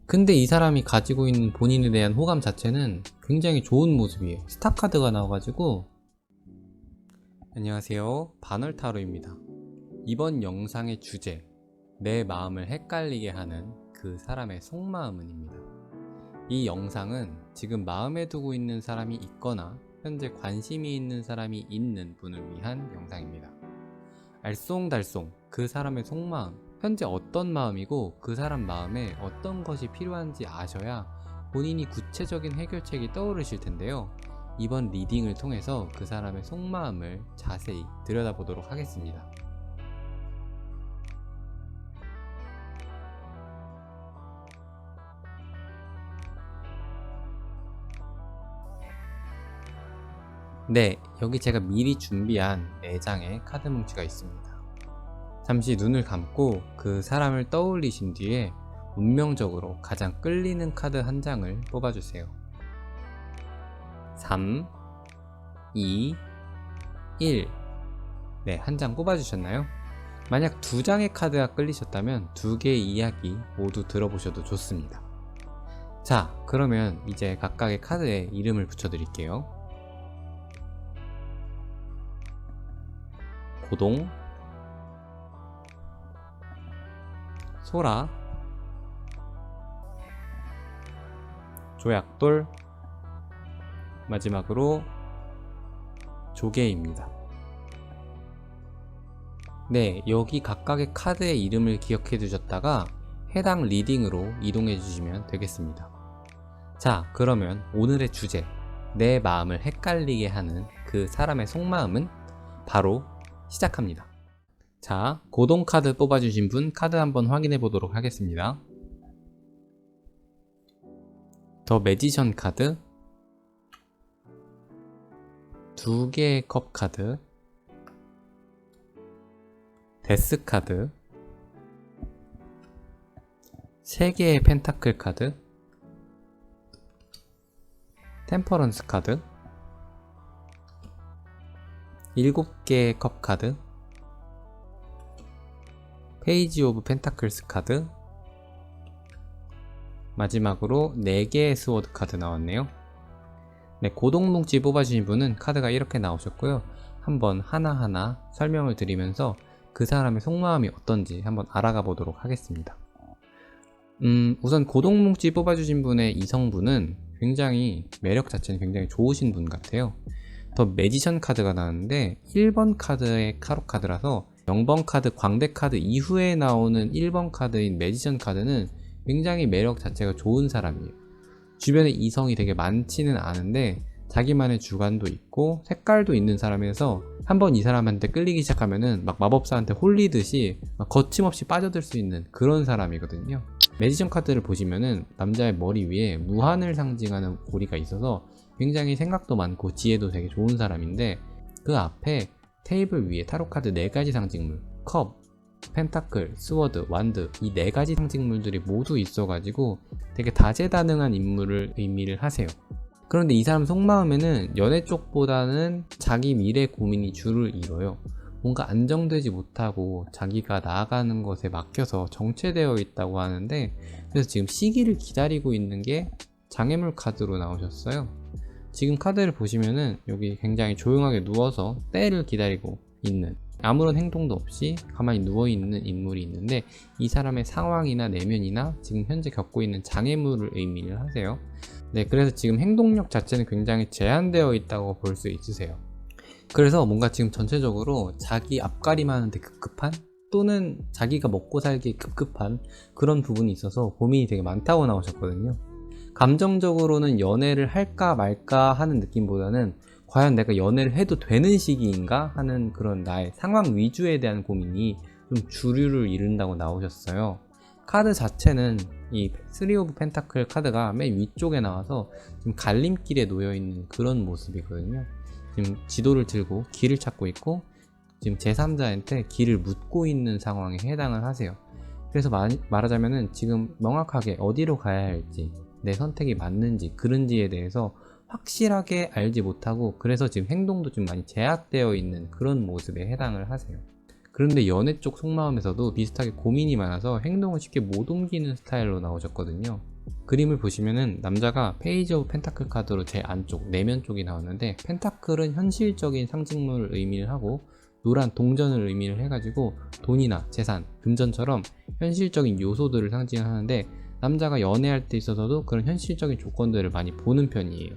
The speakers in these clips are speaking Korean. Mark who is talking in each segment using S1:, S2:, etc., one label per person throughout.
S1: 근데 이 사람이 가지고 있는 본인에 대한 호감 자체는 굉장히 좋은 모습이에요. 스탑 카드가 나와가지고. 안녕하세요, 바널타로입니다. 이번 영상의 주제, 내 마음을 헷갈리게 하는 그 사람의 속마음은입니다. 이 영상은 지금 마음에 두고 있는 사람이 있거나 현재 관심이 있는 사람이 있는 분을 위한 영상입니다. 알쏭달쏭 그 사람의 속마음, 현재 어떤 마음이고 그 사람 마음에 어떤 것이 필요한지 아셔야 본인이 구체적인 해결책이 떠오르실 텐데요. 이번 리딩을 통해서 그 사람의 속마음을 자세히 들여다보도록 하겠습니다. 네, 여기 제가 미리 준비한 4장의 카드 뭉치가 있습니다. 잠시 눈을 감고 그 사람을 떠올리신 뒤에 운명적으로 가장 끌리는 카드 한 장을 뽑아주세요. 3, 2, 1. 네, 한 장 뽑아주셨나요? 만약 2장의 카드가 끌리셨다면 2개의 이야기 모두 들어보셔도 좋습니다. 자, 그러면 이제 각각의 카드에 이름을 붙여드릴게요. 고동, 소라, 조약돌, 마지막으로 조개입니다. 네, 여기 각각의 카드의 이름을 기억해 두셨다가 해당 리딩으로 이동해 주시면 되겠습니다. 자, 그러면 오늘의 주제, 내 마음을 헷갈리게 하는 그 사람의 속마음은 바로 시작합니다. 자, 고동 카드 뽑아주신 분 카드 한번 확인해 보도록 하겠습니다. 더 매지션 카드, 2개의 컵 카드, 데스 카드, 3개의 펜타클 카드, 템퍼런스 카드, 7개의 컵 카드, 페이지 오브 펜타클스 카드, 마지막으로 4개의 스워드 카드 나왔네요. 네, 고동뭉치 뽑아주신 분은 카드가 이렇게 나오셨고요. 한번 하나하나 설명을 드리면서 그 사람의 속마음이 어떤지 한번 알아가 보도록 하겠습니다. 우선 고동뭉치 뽑아주신 분의 이성분은 굉장히 매력 자체는 굉장히 좋으신 분 같아요. 더 매지션 카드가 나왔는데 1번 카드의 타로 카드라서 0번 카드, 광대 카드 이후에 나오는 1번 카드인 매지션 카드는 굉장히 매력 자체가 좋은 사람이에요. 주변에 이성이 되게 많지는 않은데 자기만의 주관도 있고 색깔도 있는 사람이라서 한번 이 사람한테 끌리기 시작하면은 막 마법사한테 홀리듯이 막 거침없이 빠져들 수 있는 그런 사람이거든요. 매지션 카드를 보시면은 남자의 머리 위에 무한을 상징하는 고리가 있어서 굉장히 생각도 많고 지혜도 되게 좋은 사람인데, 그 앞에 테이블 위에 타로 카드 4가지 상징물, 컵, 펜타클, 스워드, 완드, 이 4가지 상징물들이 모두 있어가지고 되게 다재다능한 인물을 의미를 하세요. 그런데 이 사람 속마음에는 연애 쪽보다는 자기 미래 고민이 주를 이뤄요. 뭔가 안정되지 못하고 자기가 나아가는 것에 막혀서 정체되어 있다고 하는데, 그래서 지금 시기를 기다리고 있는 게 장애물 카드로 나오셨어요. 지금 카드를 보시면은 여기 굉장히 조용하게 누워서 때를 기다리고 있는, 아무런 행동도 없이 가만히 누워있는 인물이 있는데, 이 사람의 상황이나 내면이나 지금 현재 겪고 있는 장애물을 의미를 하세요. 네, 그래서 지금 행동력 자체는 굉장히 제한되어 있다고 볼 수 있으세요. 그래서 뭔가 지금 전체적으로 자기 앞가림하는데 급급한, 또는 자기가 먹고 살기에 급급한 그런 부분이 있어서 고민이 되게 많다고 나오셨거든요. 감정적으로는 연애를 할까 말까 하는 느낌보다는 과연 내가 연애를 해도 되는 시기인가 하는 그런 나의 상황 위주에 대한 고민이 좀 주류를 이룬다고 나오셨어요. 카드 자체는 이 3 오브 펜타클 카드가 맨 위쪽에 나와서 지금 갈림길에 놓여있는 그런 모습이거든요. 지금 지도를 들고 길을 찾고 있고 지금 제3자한테 길을 묻고 있는 상황에 해당을 하세요. 그래서 말하자면은 지금 명확하게 어디로 가야 할지, 내 선택이 맞는지 그른지에 대해서 확실하게 알지 못하고, 그래서 지금 행동도 좀 많이 제약되어 있는 그런 모습에 해당을 하세요. 그런데 연애 쪽 속마음에서도 비슷하게 고민이 많아서 행동을 쉽게 못 옮기는 스타일로 나오셨거든요. 그림을 보시면은 남자가 페이지 오브 펜타클 카드로 제일 안쪽 내면 쪽이 나왔는데, 펜타클은 현실적인 상징물을 의미를 하고 노란 동전을 의미를 해가지고 돈이나 재산, 금전처럼 현실적인 요소들을 상징하는데, 남자가 연애할 때 있어서도 그런 현실적인 조건들을 많이 보는 편이에요.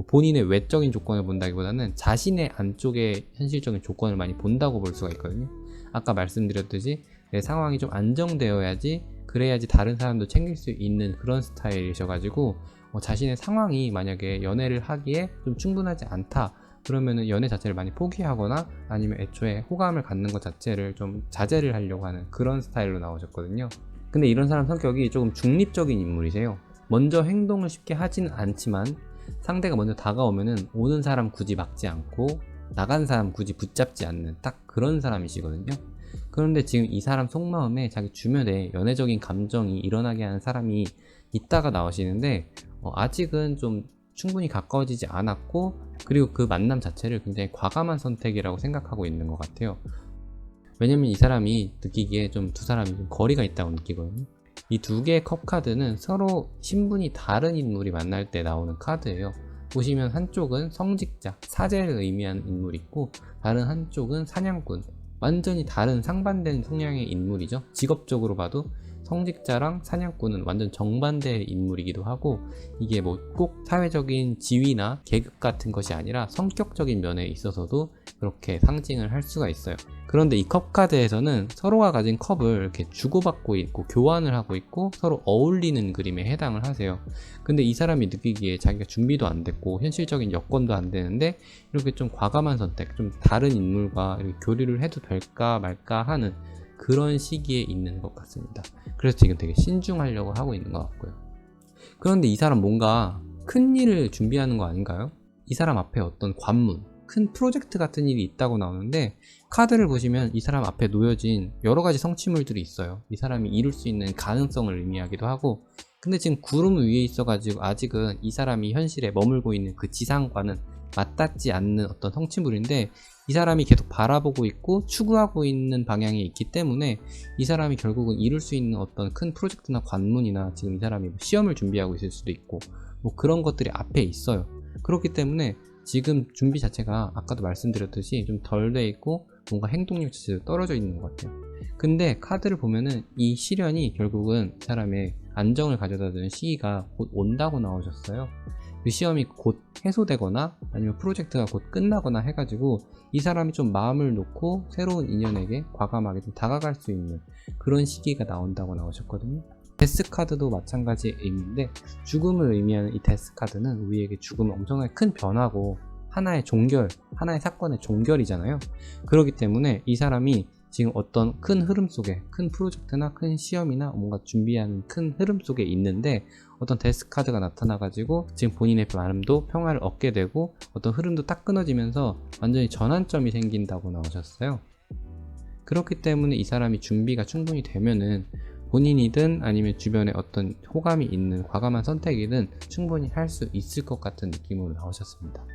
S1: 본인의 외적인 조건을 본다기보다는 자신의 안쪽의 현실적인 조건을 많이 본다고 볼 수가 있거든요. 아까 말씀드렸듯이 내 상황이 좀 안정되어야지, 그래야지 다른 사람도 챙길 수 있는 그런 스타일이셔가지고, 자신의 상황이 만약에 연애를 하기에 좀 충분하지 않다 그러면은 연애 자체를 많이 포기하거나 아니면 애초에 호감을 갖는 것 자체를 좀 자제를 하려고 하는 그런 스타일로 나오셨거든요. 근데 이런 사람 성격이 조금 중립적인 인물이세요. 먼저 행동을 쉽게 하지는 않지만 상대가 먼저 다가오면은 오는 사람 굳이 막지 않고 나간 사람 굳이 붙잡지 않는 딱 그런 사람이시거든요. 그런데 지금 이 사람 속마음에 자기 주변에 연애적인 감정이 일어나게 하는 사람이 있다가 나오시는데, 아직은 좀 충분히 가까워지지 않았고, 그리고 그 만남 자체를 굉장히 과감한 선택이라고 생각하고 있는 것 같아요. 왜냐면 이 사람이 느끼기에 좀 두 사람이 좀 거리가 있다고 느끼거든요. 이 두 개의 컵 카드는 서로 신분이 다른 인물이 만날 때 나오는 카드예요. 보시면 한쪽은 성직자, 사제를 의미하는 인물이 있고, 다른 한쪽은 사냥꾼, 완전히 다른 상반된 성향의 인물이죠. 직업적으로 봐도 성직자랑 사냥꾼은 완전 정반대의 인물이기도 하고, 이게 뭐 꼭 사회적인 지위나 계급 같은 것이 아니라 성격적인 면에 있어서도 그렇게 상징을 할 수가 있어요. 그런데 이 컵 카드에서는 서로가 가진 컵을 이렇게 주고받고 있고 교환을 하고 있고 서로 어울리는 그림에 해당을 하세요. 근데 이 사람이 느끼기에 자기가 준비도 안 됐고 현실적인 여건도 안 되는데 이렇게 좀 과감한 선택, 좀 다른 인물과 이렇게 교류를 해도 될까 말까 하는 그런 시기에 있는 것 같습니다. 그래서 지금 되게 신중하려고 하고 있는 것 같고요. 그런데 이 사람 뭔가 큰 일을 준비하는 거 아닌가요? 이 사람 앞에 어떤 관문, 큰 프로젝트 같은 일이 있다고 나오는데, 카드를 보시면 이 사람 앞에 놓여진 여러 가지 성취물들이 있어요. 이 사람이 이룰 수 있는 가능성을 의미하기도 하고, 근데 지금 구름 위에 있어가지고 아직은 이 사람이 현실에 머물고 있는 그 지상과는 맞닿지 않는 어떤 성취물인데, 이 사람이 계속 바라보고 있고 추구하고 있는 방향이 있기 때문에 이 사람이 결국은 이룰 수 있는 어떤 큰 프로젝트나 관문이나 지금 이 사람이 시험을 준비하고 있을 수도 있고 뭐 그런 것들이 앞에 있어요. 그렇기 때문에 지금 준비 자체가 아까도 말씀드렸듯이 좀 덜 돼 있고 뭔가 행동력 자체도 떨어져 있는 것 같아요. 근데 카드를 보면은 이 시련이 결국은 이 사람의 안정을 가져다 주는 시기가 곧 온다고 나오셨어요. 그 시험이 곧 해소되거나 아니면 프로젝트가 곧 끝나거나 해가지고 이 사람이 좀 마음을 놓고 새로운 인연에게 과감하게 좀 다가갈 수 있는 그런 시기가 나온다고 나오셨거든요. 데스 카드도 마찬가지의 의미인데, 죽음을 의미하는 이 데스 카드는 우리에게 죽음은 엄청나게 큰 변화고 하나의 종결, 하나의 사건의 종결이잖아요. 그렇기 때문에 이 사람이 지금 어떤 큰 흐름 속에, 큰 프로젝트나 큰 시험이나 뭔가 준비하는 큰 흐름 속에 있는데, 어떤 데스 카드가 나타나가지고 지금 본인의 마음도 평화를 얻게 되고 어떤 흐름도 딱 끊어지면서 완전히 전환점이 생긴다고 나오셨어요. 그렇기 때문에 이 사람이 준비가 충분히 되면은 본인이든 아니면 주변에 어떤 호감이 있는 과감한 선택이든 충분히 할 수 있을 것 같은 느낌으로 나오셨습니다.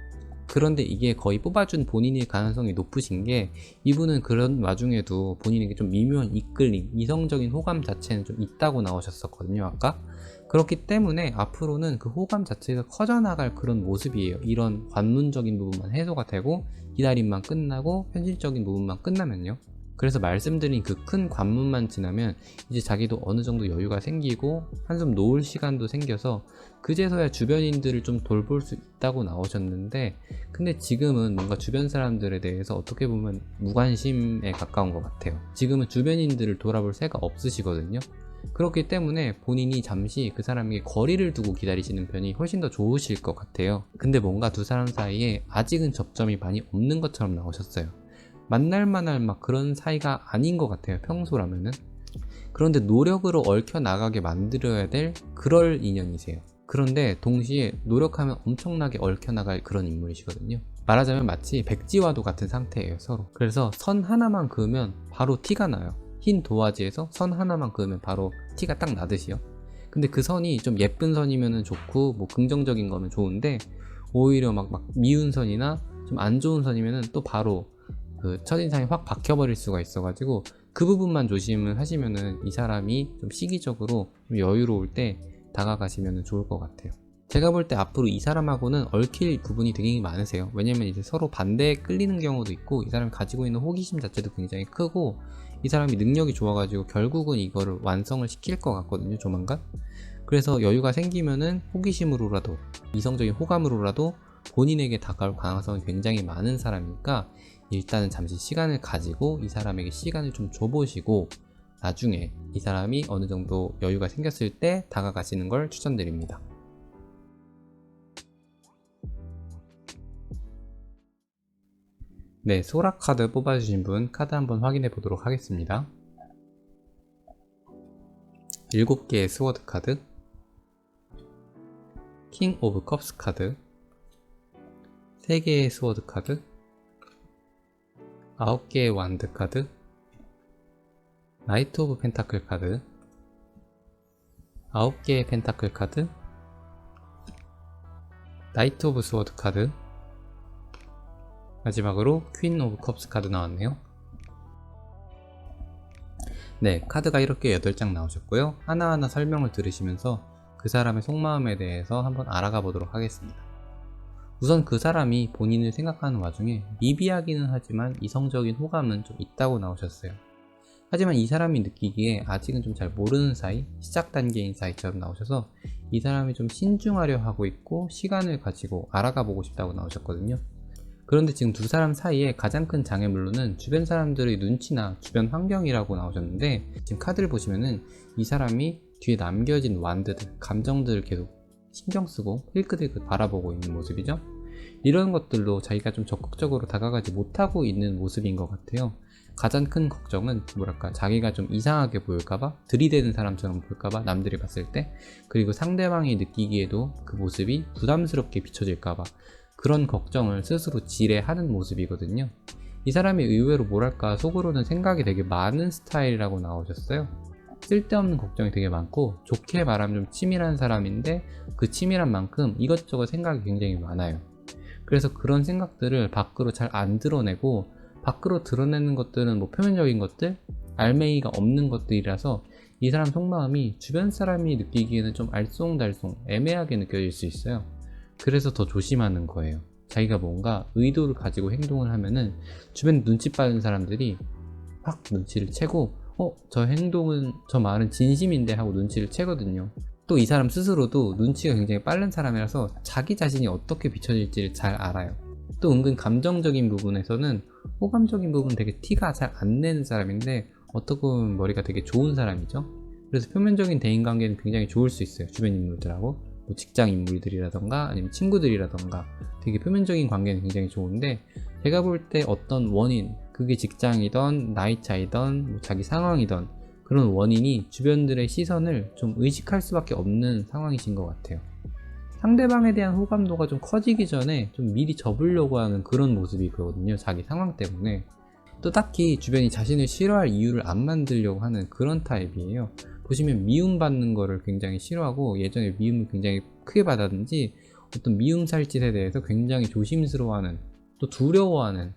S1: 그런데 이게 거의 뽑아준 본인의 가능성이 높으신 게, 이분은 그런 와중에도 본인에게 좀 미묘한 이끌림, 이성적인 호감 자체는 좀 있다고 나오셨었거든요, 아까. 그렇기 때문에 앞으로는 그 호감 자체가 커져나갈 그런 모습이에요. 이런 관문적인 부분만 해소가 되고 기다림만 끝나고 현실적인 부분만 끝나면요. 그래서 말씀드린 그 큰 관문만 지나면 이제 자기도 어느 정도 여유가 생기고 한숨 놓을 시간도 생겨서 그제서야 주변인들을 좀 돌볼 수 있다고 나오셨는데, 근데 지금은 뭔가 주변 사람들에 대해서 어떻게 보면 무관심에 가까운 것 같아요. 지금은 주변인들을 돌아볼 새가 없으시거든요. 그렇기 때문에 본인이 잠시 그 사람에게 거리를 두고 기다리시는 편이 훨씬 더 좋으실 것 같아요. 근데 뭔가 두 사람 사이에 아직은 접점이 많이 없는 것처럼 나오셨어요. 만날 만할 막 그런 사이가 아닌 것 같아요, 평소라면은. 그런데 노력으로 얽혀나가게 만들어야 될 그럴 인연이세요. 그런데 동시에 노력하면 엄청나게 얽혀나갈 그런 인물이시거든요. 말하자면 마치 백지와도 같은 상태예요, 서로. 그래서 선 하나만 그으면 바로 티가 나요. 흰 도화지에서 선 하나만 그으면 바로 티가 딱 나듯이요. 근데 그 선이 좀 예쁜 선이면 좋고 뭐 긍정적인 거면 좋은데, 오히려 막 미운 선이나 좀 안 좋은 선이면 또 바로 그 첫인상이 확 박혀버릴 수가 있어가지고 그 부분만 조심을 하시면은 이 사람이 좀 시기적으로 좀 여유로울 때 다가가시면 좋을 것 같아요. 제가 볼 때 앞으로 이 사람하고는 얽힐 부분이 되게 많으세요. 왜냐면 이제 서로 반대에 끌리는 경우도 있고, 이 사람이 가지고 있는 호기심 자체도 굉장히 크고, 이 사람이 능력이 좋아가지고 결국은 이거를 완성을 시킬 것 같거든요, 조만간. 그래서 여유가 생기면은 호기심으로라도, 이성적인 호감으로라도 본인에게 다가올 가능성이 굉장히 많은 사람이니까, 일단은 잠시 시간을 가지고 이 사람에게 시간을 좀 줘보시고, 나중에 이 사람이 어느 정도 여유가 생겼을 때 다가가시는 걸 추천드립니다. 네, 소라 카드 뽑아주신 분 카드 한번 확인해 보도록 하겠습니다. 7개의 스워드 카드, 킹 오브 컵스 카드, 3개의 스워드 카드, 9개의 완드 카드, 나이트 오브 펜타클 카드, 9개의 펜타클 카드, 나이트 오브 스워드 카드, 마지막으로 퀸 오브 컵스 카드 나왔네요. 네, 카드가 이렇게 8장 나오셨고요. 하나하나 설명을 들으시면서 그 사람의 속마음에 대해서 한번 알아가 보도록 하겠습니다. 우선 그 사람이 본인을 생각하는 와중에 미비하기는 하지만 이성적인 호감은 좀 있다고 나오셨어요. 하지만 이 사람이 느끼기에 아직은 좀 잘 모르는 사이, 시작 단계인 사이처럼 나오셔서 이 사람이 좀 신중하려 하고 있고 시간을 가지고 알아가 보고 싶다고 나오셨거든요. 그런데 지금 두 사람 사이에 가장 큰 장애물로는 주변 사람들의 눈치나 주변 환경이라고 나오셨는데, 지금 카드를 보시면은 이 사람이 뒤에 남겨진 완드들, 감정들을 계속 신경 쓰고 힐끗힐끗 바라보고 있는 모습이죠. 이런 것들로 자기가 좀 적극적으로 다가가지 못하고 있는 모습인 것 같아요. 가장 큰 걱정은 뭐랄까, 자기가 좀 이상하게 보일까봐, 들이대는 사람처럼 보일까봐 남들이 봤을 때, 그리고 상대방이 느끼기에도 그 모습이 부담스럽게 비춰질까봐 그런 걱정을 스스로 지레하는 모습이거든요. 이 사람이 의외로 뭐랄까, 속으로는 생각이 되게 많은 스타일이라고 나오셨어요. 쓸데없는 걱정이 되게 많고, 좋게 말하면 좀 치밀한 사람인데 그 치밀한 만큼 이것저것 생각이 굉장히 많아요. 그래서 그런 생각들을 밖으로 잘 안 드러내고, 밖으로 드러내는 것들은 뭐 표면적인 것들, 알맹이가 없는 것들이라서 이 사람 속마음이 주변 사람이 느끼기에는 좀 알쏭달쏭 애매하게 느껴질 수 있어요. 그래서 더 조심하는 거예요. 자기가 뭔가 의도를 가지고 행동을 하면은 주변 눈치 빠른 사람들이 확 눈치를 채고, 저 행동은, 저 말은 진심인데 하고 눈치를 채거든요. 또 이 사람 스스로도 눈치가 굉장히 빠른 사람이라서 자기 자신이 어떻게 비춰질지를 잘 알아요. 또 은근 감정적인 부분에서는 호감적인 부분 되게 티가 잘 안 내는 사람인데, 어떻게 보면 머리가 되게 좋은 사람이죠. 그래서 표면적인 대인관계는 굉장히 좋을 수 있어요. 주변 인물들하고 뭐 직장 인물들이라던가 아니면 친구들이라던가 되게 표면적인 관계는 굉장히 좋은데, 제가 볼 때 어떤 원인, 그게 직장이던 나이 차이던 뭐 자기 상황이던 그런 원인이 주변들의 시선을 좀 의식할 수밖에 없는 상황이신 것 같아요. 상대방에 대한 호감도가 좀 커지기 전에 좀 미리 접으려고 하는 그런 모습이거든요. 자기 상황 때문에. 또 딱히 주변이 자신을 싫어할 이유를 안 만들려고 하는 그런 타입이에요. 보시면 미움받는 거를 굉장히 싫어하고, 예전에 미움을 굉장히 크게 받았는지 어떤 미움 살짓에 대해서 굉장히 조심스러워하는, 또 두려워하는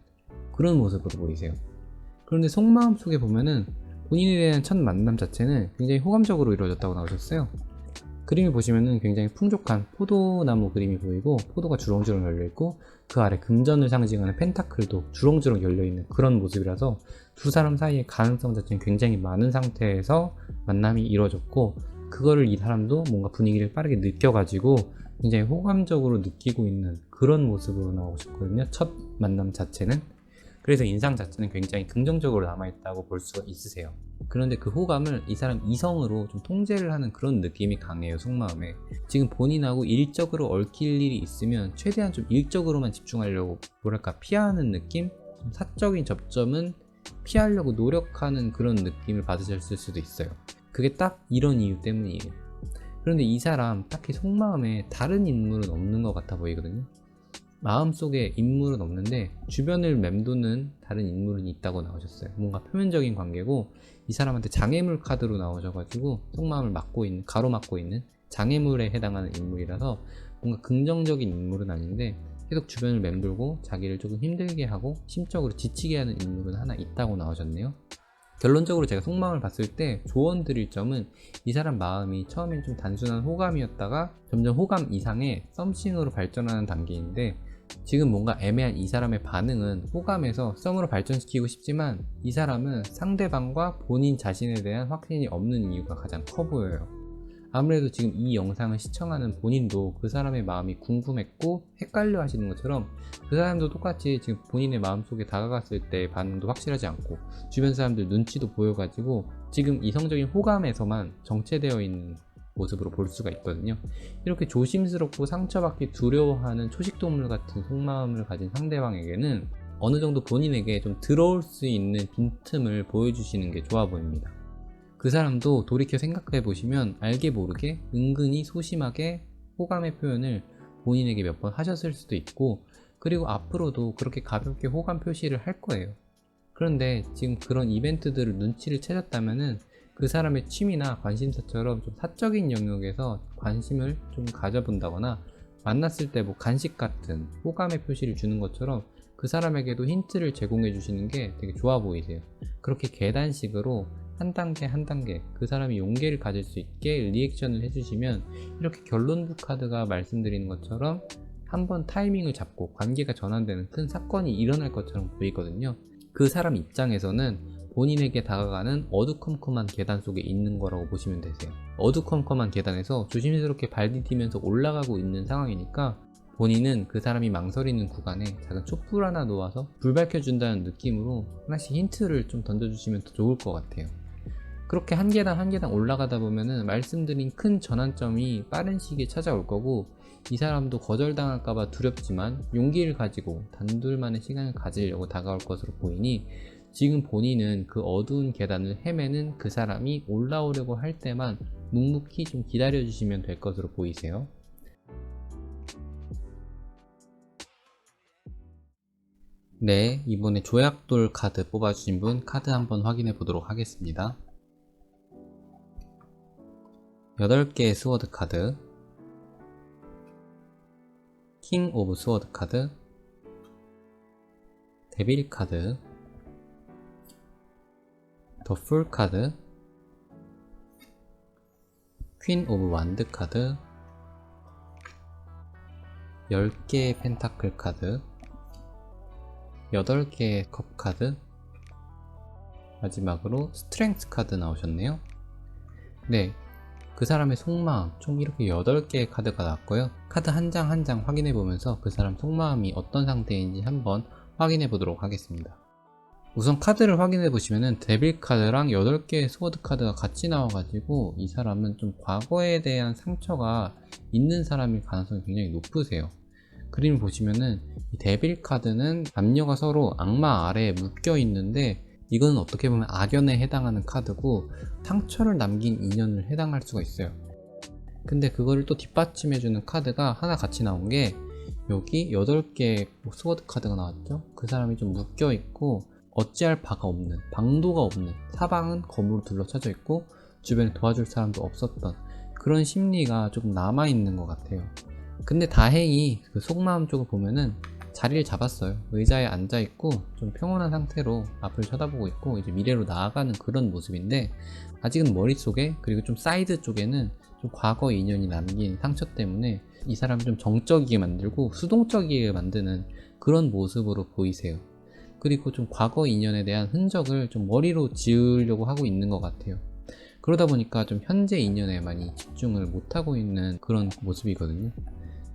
S1: 그런 모습으로 보이세요. 그런데 속마음 속에 보면은 본인에 대한 첫 만남 자체는 굉장히 호감적으로 이루어졌다고 나오셨어요. 그림을 보시면은 굉장히 풍족한 포도나무 그림이 보이고, 포도가 주렁주렁 열려있고 그 아래 금전을 상징하는 펜타클도 주렁주렁 열려있는 그런 모습이라서 두 사람 사이의 가능성 자체는 굉장히 많은 상태에서 만남이 이루어졌고, 그거를 이 사람도 뭔가 분위기를 빠르게 느껴가지고 굉장히 호감적으로 느끼고 있는 그런 모습으로 나오셨거든요. 첫 만남 자체는. 그래서 인상 자체는 굉장히 긍정적으로 남아있다고 볼 수가 있으세요. 그런데 그 호감을 이 사람 이성으로 좀 통제를 하는 그런 느낌이 강해요, 속마음에. 지금 본인하고 일적으로 얽힐 일이 있으면 최대한 좀 일적으로만 집중하려고, 뭐랄까, 피하는 느낌? 좀 사적인 접점은 피하려고 노력하는 그런 느낌을 받으셨을 수도 있어요. 그게 딱 이런 이유 때문이에요. 그런데 이 사람 딱히 속마음에 다른 인물은 없는 것 같아 보이거든요. 마음속에 인물은 없는데 주변을 맴도는 다른 인물은 있다고 나오셨어요. 뭔가 표면적인 관계고, 이 사람한테 장애물 카드로 나오셔가지고 속마음을 막고 있는, 가로막고 있는 장애물에 해당하는 인물이라서 뭔가 긍정적인 인물은 아닌데 계속 주변을 맴돌고 자기를 조금 힘들게 하고 심적으로 지치게 하는 인물은 하나 있다고 나오셨네요. 결론적으로 제가 속마음을 봤을 때 조언 드릴 점은, 이 사람 마음이 처음엔 좀 단순한 호감이었다가 점점 호감 이상의 썸씽으로 발전하는 단계인데, 지금 뭔가 애매한 이 사람의 반응은 호감에서 썸으로 발전시키고 싶지만 이 사람은 상대방과 본인 자신에 대한 확신이 없는 이유가 가장 커 보여요. 아무래도 지금 이 영상을 시청하는 본인도 그 사람의 마음이 궁금했고 헷갈려 하시는 것처럼, 그 사람도 똑같이 지금 본인의 마음속에 다가갔을 때 반응도 확실하지 않고 주변 사람들 눈치도 보여가지고 지금 이성적인 호감에서만 정체되어 있는 모습으로 볼 수가 있거든요. 이렇게 조심스럽고 상처받기 두려워하는 초식동물 같은 속마음을 가진 상대방에게는 어느 정도 본인에게 좀 들어올 수 있는 빈틈을 보여주시는 게 좋아 보입니다. 그 사람도 돌이켜 생각해 보시면 알게 모르게 은근히 소심하게 호감의 표현을 본인에게 몇 번 하셨을 수도 있고, 그리고 앞으로도 그렇게 가볍게 호감 표시를 할 거예요. 그런데 지금 그런 이벤트들을 눈치를 채셨다면은 그 사람의 취미나 관심사처럼 좀 사적인 영역에서 관심을 좀 가져본다거나, 만났을 때 뭐 간식 같은 호감의 표시를 주는 것처럼 그 사람에게도 힌트를 제공해 주시는 게 되게 좋아 보이세요. 그렇게 계단식으로 한 단계 한 단계 그 사람이 용기를 가질 수 있게 리액션을 해주시면, 이렇게 결론부 카드가 말씀드리는 것처럼 한번 타이밍을 잡고 관계가 전환되는 큰 사건이 일어날 것처럼 보이거든요. 그 사람 입장에서는 본인에게 다가가는 어두컴컴한 계단 속에 있는 거라고 보시면 되세요. 어두컴컴한 계단에서 조심스럽게 발 디디면서 올라가고 있는 상황이니까, 본인은 그 사람이 망설이는 구간에 작은 촛불 하나 놓아서 불 밝혀준다는 느낌으로 하나씩 힌트를 좀 던져주시면 더 좋을 것 같아요. 그렇게 한 계단 한 계단 올라가다 보면은 말씀드린 큰 전환점이 빠른 시기에 찾아올 거고, 이 사람도 거절당할까봐 두렵지만 용기를 가지고 단둘만의 시간을 가지려고 다가올 것으로 보이니, 지금 본인은 그 어두운 계단을 헤매는 그 사람이 올라오려고 할 때만 묵묵히 좀 기다려 주시면 될 것으로 보이세요. 네, 이번에 조약돌 카드 뽑아주신 분 카드 한번 확인해 보도록 하겠습니다. 8개의 스워드 카드, 킹 오브 스워드 카드, 데빌 카드, 더 풀 카드, 퀸 오브 완드 카드, 10개의 펜타클 카드, 8개의 컵 카드, 마지막으로 스트렝스 카드 나오셨네요. 네, 그 사람의 속마음 총 이렇게 8개의 카드가 나왔고요. 카드 한 장 한 장 확인해 보면서 그 사람 속마음이 어떤 상태인지 한번 확인해 보도록 하겠습니다. 우선 카드를 확인해 보시면은 데빌 카드랑 8개의 스워드 카드가 같이 나와가지고 이 사람은 좀 과거에 대한 상처가 있는 사람일 가능성이 굉장히 높으세요. 그림을 보시면은 이 데빌 카드는 남녀가 서로 악마 아래에 묶여 있는데, 이거는 어떻게 보면 악연에 해당하는 카드고 상처를 남긴 인연을 해당할 수가 있어요. 근데 그거를 또 뒷받침해주는 카드가 하나 같이 나온 게, 여기 8개의 스워드 카드가 나왔죠. 그 사람이 좀 묶여 있고 어찌할 바가 없는, 방도가 없는, 사방은 검으로 둘러쳐져 있고 주변에 도와줄 사람도 없었던 그런 심리가 조금 남아있는 것 같아요. 근데 다행히 그 속마음 쪽을 보면은 자리를 잡았어요. 의자에 앉아있고 좀 평온한 상태로 앞을 쳐다보고 있고 이제 미래로 나아가는 그런 모습인데, 아직은 머릿속에 그리고 좀 사이드 쪽에는 좀 과거 인연이 남긴 상처 때문에 이 사람을 좀 정적이게 만들고 수동적이게 만드는 그런 모습으로 보이세요. 그리고 좀 과거 인연에 대한 흔적을 좀 머리로 지으려고 하고 있는 것 같아요. 그러다 보니까 좀 현재 인연에 많이 집중을 못하고 있는 그런 모습이거든요.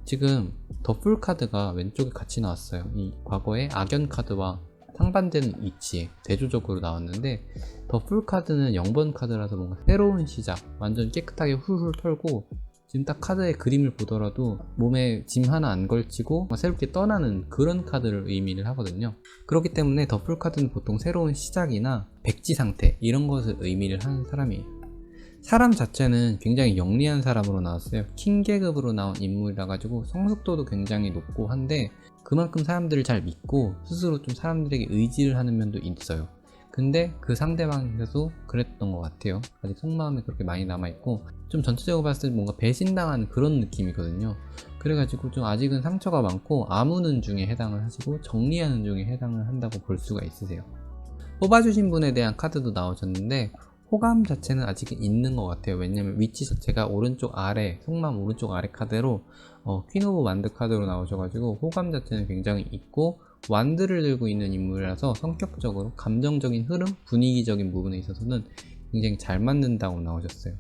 S1: 지금 더 풀 카드가 왼쪽에 같이 나왔어요. 이 과거의 악연 카드와 상반되는 위치에 대조적으로 나왔는데, 더 풀 카드는 0번 카드라서 뭔가 새로운 시작, 완전 깨끗하게 훌훌 털고, 지금 딱 카드의 그림을 보더라도 몸에 짐 하나 안 걸치고 새롭게 떠나는 그런 카드를 의미를 하거든요. 그렇기 때문에 더 풀 카드는 보통 새로운 시작이나 백지 상태 이런 것을 의미를 하는 사람이에요. 사람 자체는 굉장히 영리한 사람으로 나왔어요. 킹 계급으로 나온 인물이라 가지고 성숙도도 굉장히 높고 한데, 그만큼 사람들을 잘 믿고 스스로 좀 사람들에게 의지를 하는 면도 있어요. 근데 그 상대방에서도 그랬던 것 같아요. 아직 속마음이 그렇게 많이 남아있고 좀 전체적으로 봤을 때 뭔가 배신당한 그런 느낌이거든요. 그래가지고 좀 아직은 상처가 많고 아무는 중에 해당을 하시고 정리하는 중에 해당을 한다고 볼 수가 있으세요. 뽑아주신 분에 대한 카드도 나오셨는데 호감 자체는 아직 있는 것 같아요. 왜냐면 위치 자체가 오른쪽 아래, 속마음 오른쪽 아래 카드로 퀸 오브 완드 카드로 나오셔가지고 호감 자체는 굉장히 있고, 완드를 들고 있는 인물이라서 성격적으로 감정적인 흐름, 분위기적인 부분에 있어서는 굉장히 잘 맞는다고 나오셨어요.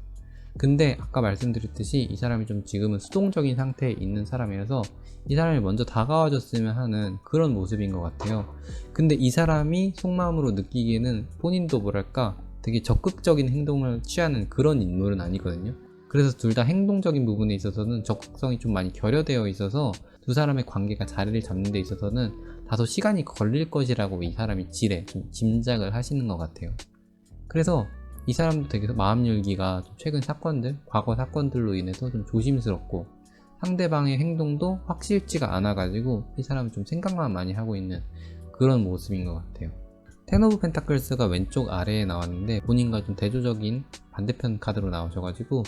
S1: 근데 아까 말씀드렸듯이 이 사람이 좀 지금은 수동적인 상태에 있는 사람이라서 이 사람이 먼저 다가와줬으면 하는 그런 모습인 것 같아요. 근데 이 사람이 속마음으로 느끼기에는 본인도 뭐랄까 되게 적극적인 행동을 취하는 그런 인물은 아니거든요. 그래서 둘 다 행동적인 부분에 있어서는 적극성이 좀 많이 결여되어 있어서 두 사람의 관계가 자리를 잡는 데 있어서는 다소 시간이 걸릴 것이라고 이 사람이 좀 짐작을 하시는 것 같아요. 그래서 이 사람도 되게 마음 열기가 좀 최근 사건들, 과거 사건들로 인해서 좀 조심스럽고, 상대방의 행동도 확실치가 않아가지고 이 사람은 좀 생각만 많이 하고 있는 그런 모습인 것 같아요. 텐 오브 펜타클스가 왼쪽 아래에 나왔는데 본인과 좀 대조적인 반대편 카드로 나오셔가지고,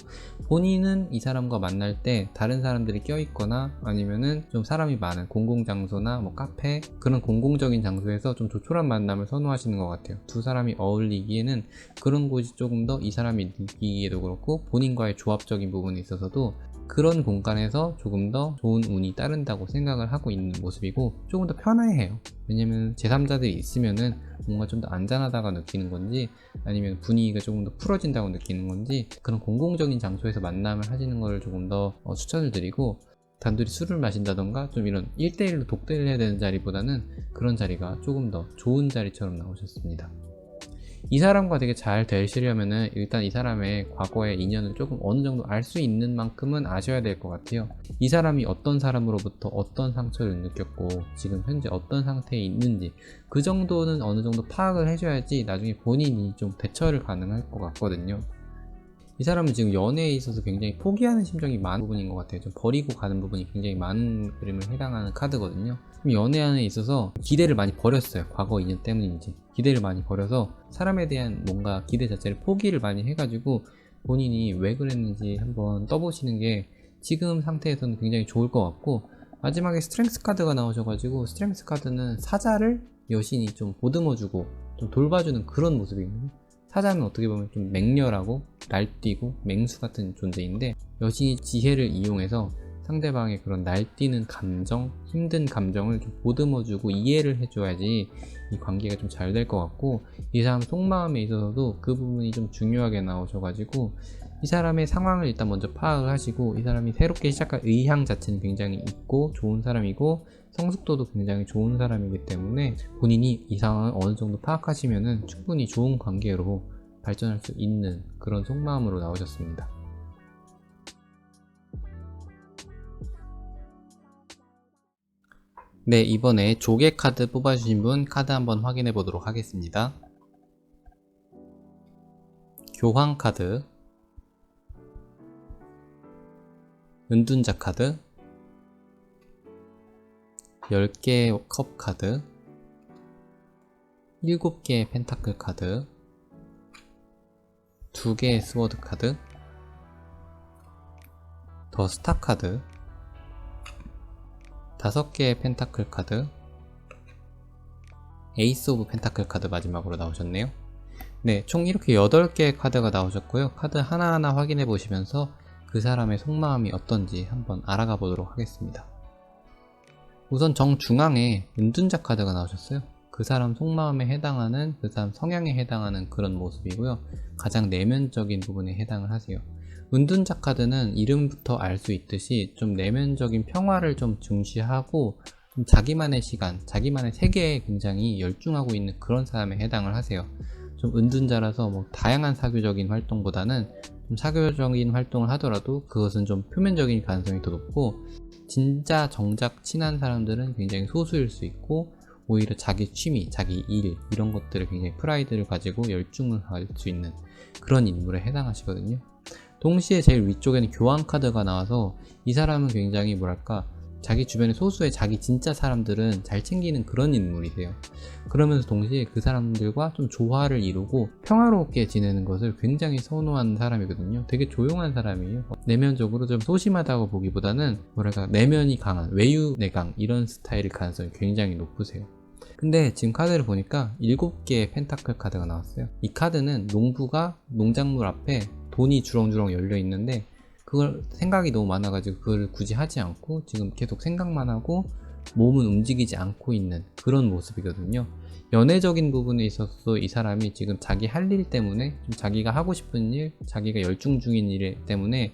S1: 본인은 이 사람과 만날 때 다른 사람들이 껴있거나 아니면은 좀 사람이 많은 공공장소나 뭐 카페, 그런 공공적인 장소에서 좀 조촐한 만남을 선호하시는 것 같아요. 두 사람이 어울리기에는 그런 곳이 조금 더 이 사람이 느끼기에도 그렇고 본인과의 조합적인 부분에 있어서도 그런 공간에서 조금 더 좋은 운이 따른다고 생각을 하고 있는 모습이고, 조금 더 편해해요. 왜냐면 제3자들이 있으면은 뭔가 좀 더 안전하다고 느끼는 건지 아니면 분위기가 조금 더 풀어진다고 느끼는 건지, 그런 공공적인 장소에서 만남을 하시는 걸 조금 더 추천을 드리고, 단둘이 술을 마신다던가 좀 이런 1대1로 독대를 해야 되는 자리보다는 그런 자리가 조금 더 좋은 자리처럼 나오셨습니다. 이 사람과 되게 잘 되시려면은 일단 이 사람의 과거의 인연을 조금 어느 정도 알 수 있는 만큼은 아셔야 될 것 같아요. 이 사람이 어떤 사람으로부터 어떤 상처를 느꼈고 지금 현재 어떤 상태에 있는지 그 정도는 어느 정도 파악을 해줘야지 나중에 본인이 좀 대처를 가능할 것 같거든요. 이 사람은 지금 연애에 있어서 굉장히 포기하는 심정이 많은 부분인 것 같아요. 좀 버리고 가는 부분이 굉장히 많은 그림을 해당하는 카드거든요. 연애안에 있어서 기대를 많이 버렸어요. 과거 인연 때문인지 기대를 많이 버려서 사람에 대한 뭔가 기대 자체를 포기를 많이 해가지고 본인이 왜 그랬는지 한번 떠보시는 게 지금 상태에서는 굉장히 좋을 것 같고, 마지막에 스트렝스 카드가 나오셔가지고 스트렝스 카드는 사자를 여신이 좀 보듬어주고 좀 돌봐주는 그런 모습이거든요. 사자는 어떻게 보면 좀 맹렬하고 날뛰고 맹수 같은 존재인데, 여신이 지혜를 이용해서 상대방의 그런 날뛰는 감정, 힘든 감정을 좀 보듬어주고 이해를 해줘야지 이 관계가 좀 잘 될 것 같고, 이 사람 속마음에 있어서도 그 부분이 좀 중요하게 나오셔가지고 이 사람의 상황을 일단 먼저 파악을 하시고, 이 사람이 새롭게 시작할 의향 자체는 굉장히 있고 좋은 사람이고 성숙도도 굉장히 좋은 사람이기 때문에 본인이 이 상황을 어느 정도 파악하시면은 충분히 좋은 관계로 발전할 수 있는 그런 속마음으로 나오셨습니다. 네, 이번에 조개 카드 뽑아주신 분 카드 한번 확인해 보도록 하겠습니다. 교황 카드, 은둔자 카드, 10개의 컵 카드, 7개의 펜타클 카드, 2개의 스워드 카드, 더 스타 카드, 5개의 펜타클 카드, 에이스 오브 펜타클 카드 마지막으로 나오셨네요. 네, 총 이렇게 8개의 카드가 나오셨고요. 카드 하나하나 확인해 보시면서 그 사람의 속마음이 어떤지 한번 알아가 보도록 하겠습니다. 우선 정중앙에 은둔자 카드가 나오셨어요. 그 사람 속마음에 해당하는, 그 사람 성향에 해당하는 그런 모습이고요. 가장 내면적인 부분에 해당을 하세요. 은둔자 카드는 이름부터 알 수 있듯이 좀 내면적인 평화를 좀 중시하고 좀 자기만의 시간, 자기만의 세계에 굉장히 열중하고 있는 그런 사람에 해당을 하세요. 좀 은둔자라서 뭐 다양한 사교적인 활동보다는 좀 사교적인 활동을 하더라도 그것은 좀 표면적인 가능성이 더 높고, 진짜 정작 친한 사람들은 굉장히 소수일 수 있고, 오히려 자기 취미, 자기 일 이런 것들을 굉장히 프라이드를 가지고 열중을 할 수 있는 그런 인물에 해당하시거든요. 동시에 제일 위쪽에는 교황 카드가 나와서 이 사람은 굉장히 뭐랄까 자기 주변의 소수의 자기 진짜 사람들은 잘 챙기는 그런 인물이세요. 그러면서 동시에 그 사람들과 좀 조화를 이루고 평화롭게 지내는 것을 굉장히 선호하는 사람이거든요. 되게 조용한 사람이에요. 내면적으로 좀 소심하다고 보기보다는 뭐랄까 내면이 강한 외유내강 이런 스타일일 가능성이 굉장히 높으세요. 근데 지금 카드를 보니까 7개의 펜타클 카드가 나왔어요. 이 카드는 농부가 농작물 앞에 돈이 주렁주렁 열려 있는데 그걸 생각이 너무 많아가지고 그걸 굳이 하지 않고 지금 계속 생각만 하고 몸은 움직이지 않고 있는 그런 모습이거든요. 연애적인 부분에 있어서 이 사람이 지금 자기 할 일 때문에 좀 자기가 하고 싶은 일, 자기가 열중 중인 일 때문에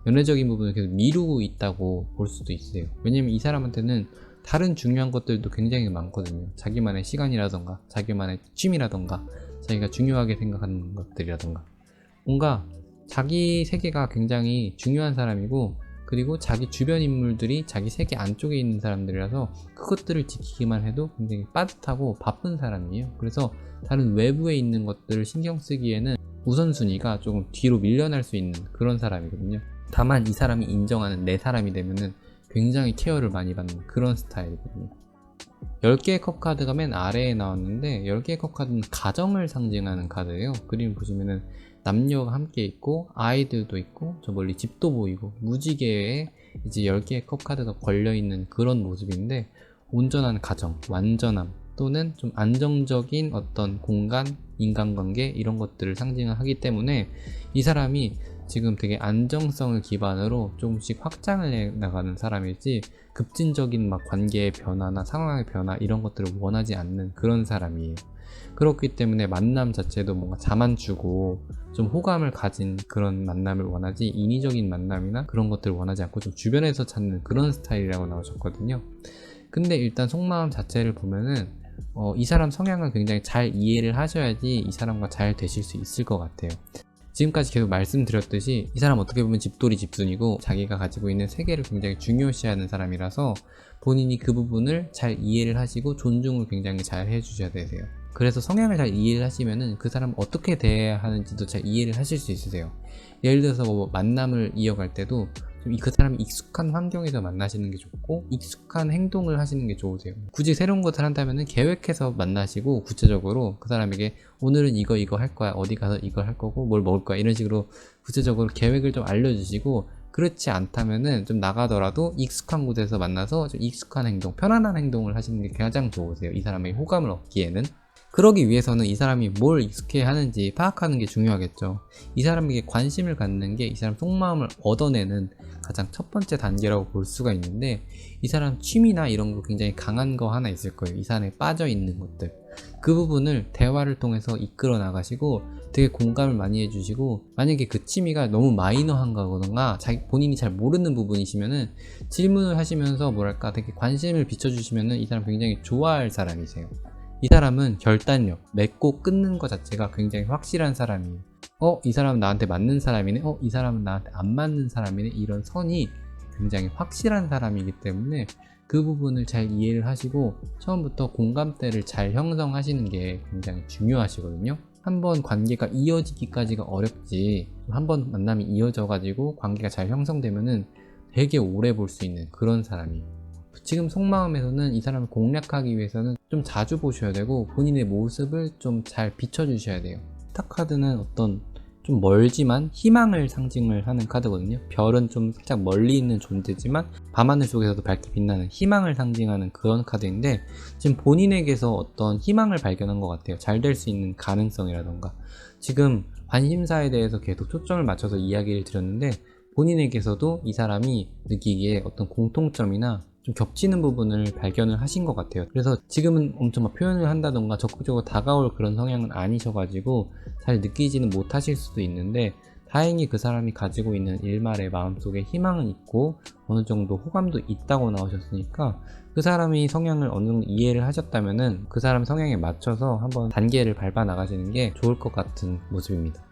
S1: 연애적인 부분을 계속 미루고 있다고 볼 수도 있어요. 왜냐면 이 사람한테는 다른 중요한 것들도 굉장히 많거든요. 자기만의 시간이라던가 자기만의 취미라던가 자기가 중요하게 생각하는 것들이라던가 뭔가 자기 세계가 굉장히 중요한 사람이고 그리고 자기 주변 인물들이 자기 세계 안쪽에 있는 사람들이라서 그것들을 지키기만 해도 굉장히 빠듯하고 바쁜 사람이에요. 그래서 다른 외부에 있는 것들을 신경 쓰기에는 우선순위가 조금 뒤로 밀려날 수 있는 그런 사람이거든요. 다만 이 사람이 인정하는 내 사람이 되면은 굉장히 케어를 많이 받는 그런 스타일이거든요. 10개의 컵 카드가 맨 아래에 나왔는데 10개의 컵 카드는 가정을 상징하는 카드예요. 그림 보시면은 남녀가 함께 있고 아이들도 있고 저 멀리 집도 보이고 무지개에 이제 10개의 컵 카드가 걸려있는 그런 모습인데 온전한 가정, 완전함 또는 좀 안정적인 어떤 공간, 인간관계 이런 것들을 상징하기 때문에 이 사람이 지금 되게 안정성을 기반으로 조금씩 확장을 해 나가는 사람이지 급진적인 막 관계의 변화나 상황의 변화 이런 것들을 원하지 않는 그런 사람이에요. 그렇기 때문에 만남 자체도 뭔가 자만추고 좀 호감을 가진 그런 만남을 원하지 인위적인 만남이나 그런 것들을 원하지 않고 좀 주변에서 찾는 그런 스타일이라고 나오셨거든요. 근데 일단 속마음 자체를 보면은 이 사람 성향을 굉장히 잘 이해를 하셔야지 이 사람과 잘 되실 수 있을 것 같아요. 지금까지 계속 말씀드렸듯이 이 사람 어떻게 보면 집돌이 집순이고 자기가 가지고 있는 세계를 굉장히 중요시하는 사람이라서 본인이 그 부분을 잘 이해를 하시고 존중을 굉장히 잘 해주셔야 되세요. 그래서 성향을 잘 이해를 하시면은 그 사람 어떻게 대해야 하는지도 잘 이해를 하실 수 있으세요. 예를 들어서 뭐 만남을 이어갈 때도 그 사람이 익숙한 환경에서 만나시는 게 좋고 익숙한 행동을 하시는 게 좋으세요. 굳이 새로운 것을 한다면은 계획해서 만나시고 구체적으로 그 사람에게 오늘은 이거 할 거야, 어디 가서 이거 할 거고 뭘 먹을 거야 이런 식으로 구체적으로 계획을 좀 알려주시고 그렇지 않다면은 좀 나가더라도 익숙한 곳에서 만나서 좀 익숙한 행동, 편안한 행동을 하시는 게 가장 좋으세요. 이 사람의 호감을 얻기에는. 그러기 위해서는 이 사람이 뭘 익숙해 하는지 파악하는 게 중요하겠죠. 이 사람에게 관심을 갖는 게 이 사람 속마음을 얻어내는 가장 첫 번째 단계라고 볼 수가 있는데 이 사람 취미나 이런 거 굉장히 강한 거 하나 있을 거예요. 이 사람에 빠져 있는 것들. 그 부분을 대화를 통해서 이끌어 나가시고 되게 공감을 많이 해주시고 만약에 그 취미가 너무 마이너한 거거나 본인이 잘 모르는 부분이시면은 질문을 하시면서 뭐랄까 되게 관심을 비춰주시면은 이 사람 굉장히 좋아할 사람이세요. 이 사람은 결단력, 맺고 끊는 것 자체가 굉장히 확실한 사람이에요. 이 사람은 나한테 맞는 사람이네? 이 사람은 나한테 안 맞는 사람이네? 이런 선이 굉장히 확실한 사람이기 때문에 그 부분을 잘 이해를 하시고 처음부터 공감대를 잘 형성하시는 게 굉장히 중요하시거든요. 한번 관계가 이어지기까지가 어렵지 한번 만남이 이어져 가지고 관계가 잘 형성되면은 되게 오래 볼 수 있는 그런 사람이에요. 지금 속마음에서는 이 사람을 공략하기 위해서는 좀 자주 보셔야 되고 본인의 모습을 좀 잘 비춰주셔야 돼요. 스타카드는 어떤 좀 멀지만 희망을 상징을 하는 카드거든요. 별은 좀 살짝 멀리 있는 존재지만 밤하늘 속에서도 밝게 빛나는 희망을 상징하는 그런 카드인데 지금 본인에게서 어떤 희망을 발견한 것 같아요. 잘 될 수 있는 가능성이라던가 지금 관심사에 대해서 계속 초점을 맞춰서 이야기를 드렸는데 본인에게서도 이 사람이 느끼기에 어떤 공통점이나 좀 겹치는 부분을 발견을 하신 것 같아요. 그래서 지금은 엄청 막 표현을 한다던가 적극적으로 다가올 그런 성향은 아니셔가지고 잘 느끼지는 못하실 수도 있는데 다행히 그 사람이 가지고 있는 일말의 마음속에 희망은 있고 어느 정도 호감도 있다고 나오셨으니까 그 사람이 성향을 어느 정도 이해를 하셨다면은 그 사람 성향에 맞춰서 한번 단계를 밟아 나가시는 게 좋을 것 같은 모습입니다.